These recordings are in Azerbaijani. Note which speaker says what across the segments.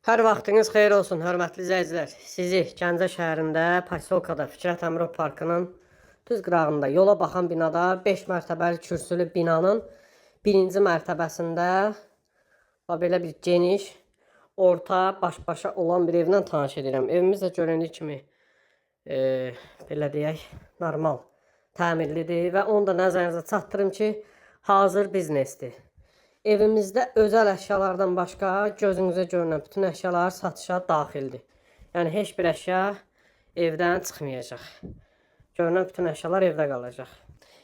Speaker 1: Hər vaxtınız xeyir olsun, hörmətli izləyicilər. Sizi Gəncə şəhərində, Pasolkada, Fikrət Əmirov Parkının düz qırağında yola baxan binada 5 mərtəbəli kürsülü binanın birinci mərtəbəsində belə bir geniş, orta, baş-başa olan bir evlə tanış edirəm. Evimiz də göründüyü kimi belə deyək, normal, təmirlidir və onu da nəzərinizə çatdırım ki, hazır biznesdir. Evimizdə özəl əşyalardan başqa gözünüzə görünən bütün əşyalar satışa daxildir. Yəni heç bir əşya evdən çıxmayacaq. Görünən bütün əşyalar evdə qalacaq.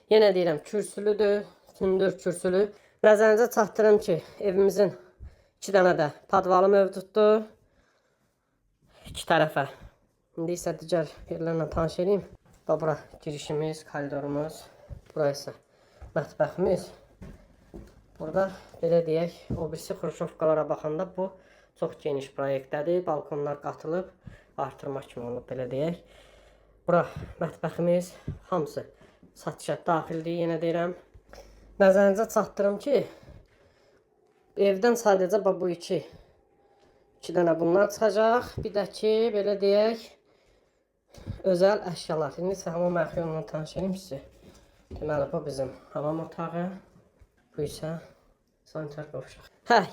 Speaker 1: Yenə deyirəm, kürsülüdür, hündür kürsülü. Nəzərinizə çatdırım ki, evimizin 2 dənə də padvalı mövcuddur. 2 tərəfə. İndi isə digər yerlərlə tanış edeyim. Bura girişimiz, koridorumuz. Bura isə mətbəximiz. Burada belə deyək, o birisi xruşovkalara baxanda bu çox geniş proyektdədir. Balkonlar qatılıb, artırma kimi olub, belə deyək. Bura mətbəximiz, hamısı satışa daxildir, yenə deyirəm. Nəzərinizə çatdırım ki, evdən sadəcə bu iki dənə bunlar çıxacaq. Bir də ki, belə deyək, özəl əşyalar. İndi isə hamam əxyonla tanış edeyim sizi. Deməli, bu bizim hamam otağı. Bu isə sanitar qovşaq.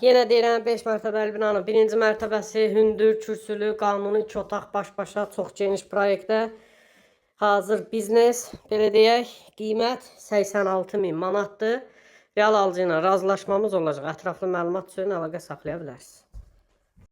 Speaker 1: Yenə deyirəm, 5 mərtəbəli binanın birinci mərtəbəsi hündür, kürsülü, qanuni 2 otaq baş-başa çox geniş proyektdə. Hazır biznes, belə deyək, qiymət 86.000 manatdır. Real alıcı ilə razılaşmamız olacaq. Ətraflı məlumat üçün əlaqə saxlaya bilərsiniz.